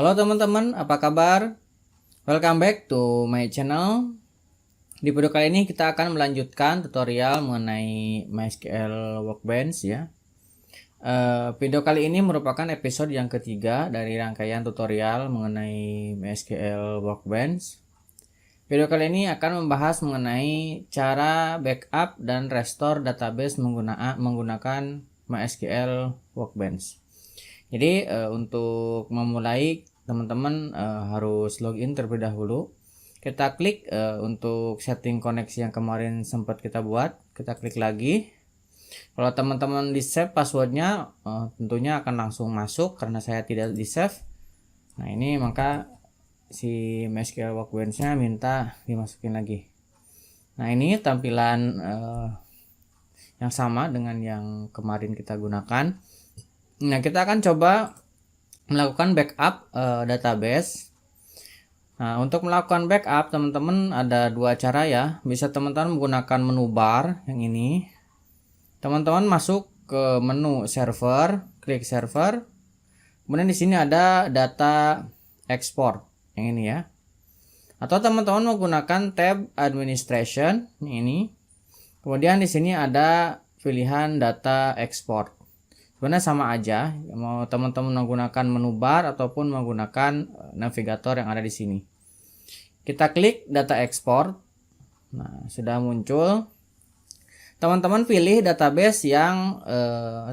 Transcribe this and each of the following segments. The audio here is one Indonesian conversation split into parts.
Halo teman-teman, apa kabar? Welcome back to my channel. Di video kali ini kita akan melanjutkan tutorial mengenai MySQL Workbench ya. Video kali ini merupakan episode yang ketiga dari rangkaian tutorial mengenai MySQL Workbench. Video kali ini akan membahas mengenai cara backup dan restore database menggunakan MySQL Workbench. Jadi untuk memulai teman-teman harus login terlebih dahulu. Kita klik untuk setting koneksi yang kemarin sempat kita buat. Kita klik lagi. Kalau teman-teman di save passwordnya tentunya akan langsung masuk karena saya tidak di save. Nah ini maka si MySQL Workbench-nya minta dimasukin lagi. Nah ini tampilan yang sama dengan yang kemarin kita gunakan. Nah kita akan coba melakukan backup database. Nah untuk melakukan backup teman-teman ada dua cara ya. Bisa teman-teman menggunakan menu bar yang ini. Teman-teman masuk ke menu server, klik server. Kemudian di sini ada data export yang ini ya. Atau teman-teman menggunakan tab administration ini. Kemudian di sini ada pilihan data export. Sebenarnya sama aja, mau teman-teman menggunakan menu bar ataupun menggunakan navigator yang ada di sini. Kita klik data export. Nah, sudah muncul. Teman-teman pilih database yang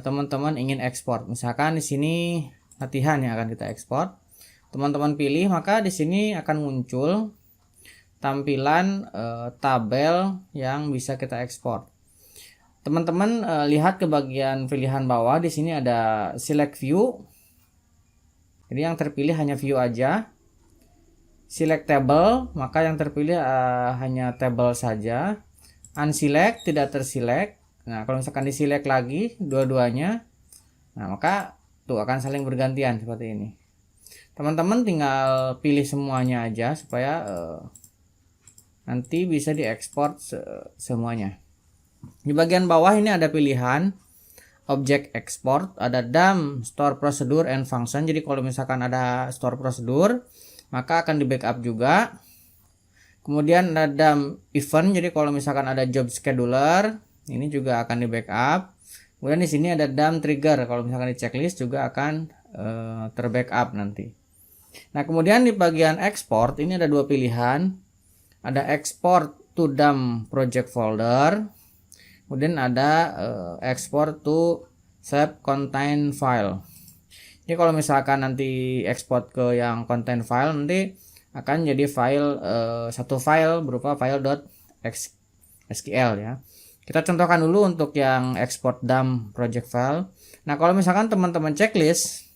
teman-teman ingin ekspor. Misalkan di sini latihan yang akan kita ekspor. Teman-teman pilih, maka di sini akan muncul tampilan tabel yang bisa kita ekspor. Teman-teman lihat ke bagian pilihan bawah, di sini ada select view. Jadi yang terpilih hanya view aja. Select table, maka yang terpilih hanya table saja. Unselect, tidak terselect. Nah, kalau misalkan diselect lagi dua-duanya, nah maka tuh akan saling bergantian seperti ini. Teman-teman tinggal pilih semuanya aja supaya nanti bisa diekspor semuanya. Di bagian bawah ini ada pilihan object export, ada DAM, store procedure and function. Jadi kalau misalkan ada store procedure, maka akan di backup juga. Kemudian ada DAM event, jadi kalau misalkan ada job scheduler, ini juga akan di backup. Kemudian di sini ada DAM trigger, kalau misalkan di checklist juga akan terbackup nanti. Nah kemudian di bagian export ini ada dua pilihan, ada export to DAM project folder. Kemudian ada export to save contain file. Jadi kalau misalkan nanti export ke yang contain file, nanti akan jadi file satu file berupa file.sql ya. Kita contohkan dulu untuk yang export DAM project file. Nah kalau misalkan teman-teman checklist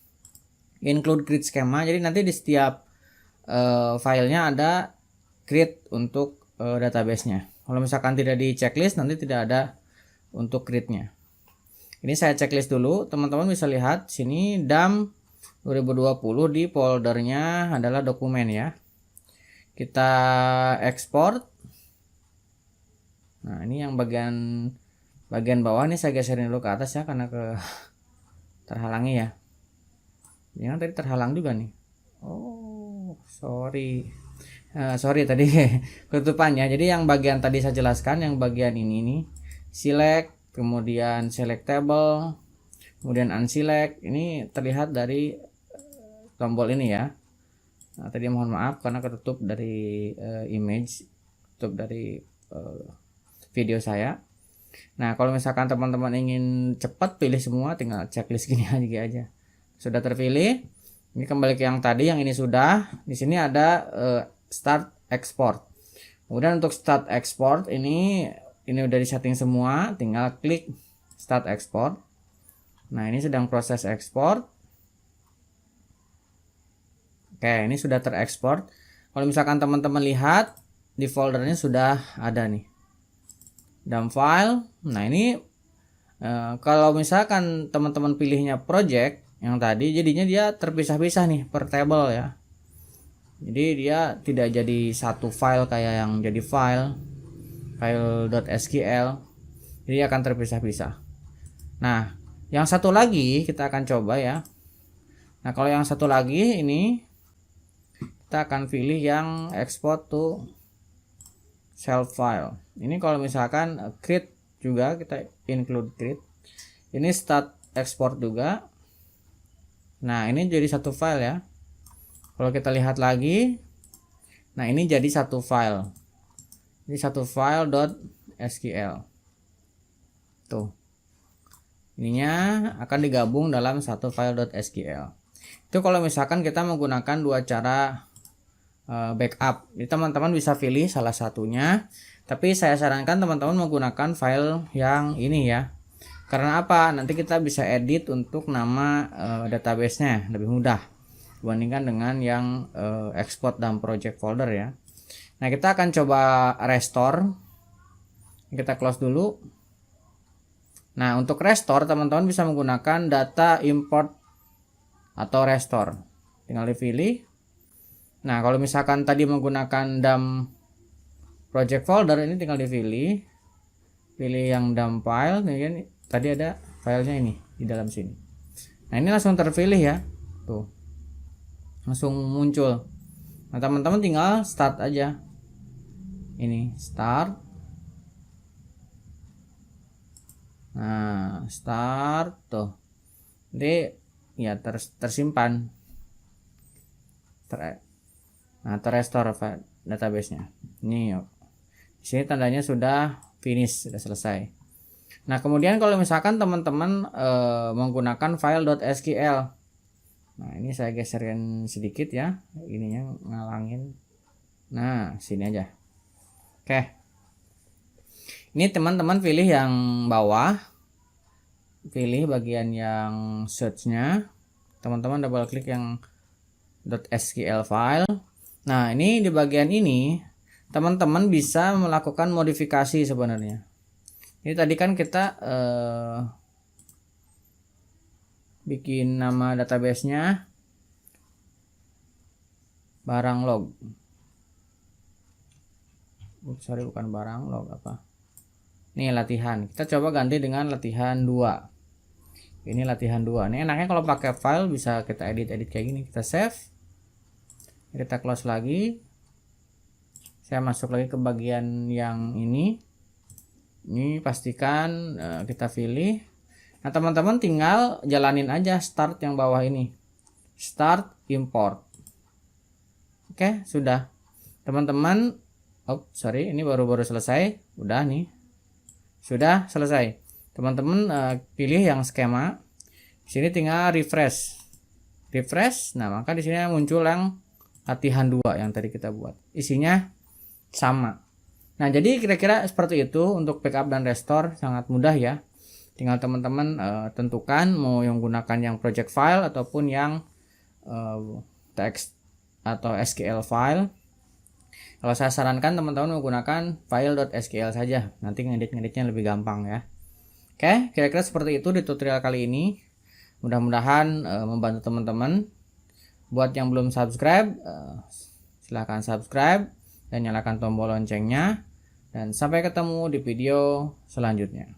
include grid schema, jadi nanti di setiap filenya ada grid untuk database-nya. Kalau misalkan tidak di checklist, nanti tidak ada untuk gridnya. Ini saya checklist dulu, teman-teman bisa lihat sini DAM 2020 di foldernya adalah dokumen ya. Kita ekspor. Nah ini yang bagian bawah ini saya geserin dulu ke atas ya karena terhalangi ya. Jangan tadi terhalang juga nih. Oh sorry. Sorry tadi ketutupannya. Jadi yang bagian tadi saya jelaskan, yang bagian ini nih. Select, kemudian select table, kemudian unselect. Ini terlihat dari tombol ini ya. Nah, tadi mohon maaf karena ketutup dari image, tutup dari video saya. Nah kalau misalkan teman-teman ingin cepat pilih semua, tinggal checklist gini aja. Sudah terpilih. Ini kembali ke yang tadi, yang ini sudah. Di sini ada start export. Kemudian untuk start export ini udah di setting semua, tinggal klik start export. Nah ini sedang proses ekspor. Oke ini sudah terekspor. Kalau misalkan teman-teman lihat di foldernya sudah ada nih DAM file. Nah ini kalau misalkan teman-teman pilihnya project yang tadi, jadinya dia terpisah-pisah nih per table ya. Jadi dia tidak jadi satu file kayak yang jadi file.sql, jadi akan terpisah-pisah. Nah yang satu lagi kita akan coba ya. Nah kalau yang satu lagi ini kita akan pilih yang export to self file. Ini kalau misalkan create juga kita include create. Ini start export juga. Nah, ini jadi satu file ya. Kalau kita lihat lagi, nah ini jadi satu file. Ini satu file .sql. Tuh. Ininya akan digabung dalam satu file .sql. Itu kalau misalkan kita menggunakan dua cara backup. Jadi teman-teman bisa pilih salah satunya. Tapi saya sarankan teman-teman menggunakan file yang ini ya. Karena apa? Nanti kita bisa edit untuk nama database-nya lebih mudah dibandingkan dengan yang export dalam project folder ya. Nah, kita akan coba restore. Kita close dulu. Nah, untuk restore teman-teman bisa menggunakan data import atau restore. Tinggal dipilih. Nah, kalau misalkan tadi menggunakan dump project folder, ini tinggal dipilih. Pilih yang dump file. Ini tadi ada filenya ini di dalam sini. Nah, ini langsung terpilih ya. Tuh. Langsung muncul. Nah, teman-teman tinggal start aja. Ini start. Nah, start tuh. Jadi ya tersimpan. Nah, terrestore database-nya. Ini yuk. Di sini tandanya sudah finish, sudah selesai. Nah, kemudian kalau misalkan teman-teman menggunakan file .sql. Nah, ini saya geserkan sedikit ya. Ininya ngalangin. Nah, sini aja. Oke. Ini teman-teman pilih yang bawah, pilih bagian yang search-nya, teman-teman double klik yang .sql file. Nah, ini di bagian ini teman-teman bisa melakukan modifikasi sebenarnya. Ini tadi kan kita bikin nama database-nya barang log. Sorry, bukan barang log, apa? Nih latihan. Kita coba ganti dengan latihan 2. Ini latihan 2. Ini enaknya kalau pakai file bisa kita edit-edit kayak gini. Kita save. Kita close lagi. Saya masuk lagi ke bagian yang ini. Ini pastikan kita pilih. Nah, teman-teman tinggal jalanin aja start yang bawah ini. Start import. Oke, sudah. Teman-teman, ini baru selesai. Udah nih. Sudah selesai. Teman-teman pilih yang skema. Di sini tinggal refresh. Refresh. Nah, maka di sini muncul yang latihan 2 yang tadi kita buat. Isinya sama. Nah, jadi kira-kira seperti itu untuk backup dan restore, sangat mudah ya. Tinggal teman-teman tentukan mau yang gunakan yang project file ataupun yang text atau SQL file. Kalau saya sarankan teman-teman menggunakan file.sql saja. Nanti ngedit-ngeditnya lebih gampang ya. Oke, kira-kira seperti itu di tutorial kali ini. Mudah-mudahan membantu teman-teman. Buat yang belum subscribe, silahkan subscribe dan nyalakan tombol loncengnya. Dan sampai ketemu di video selanjutnya.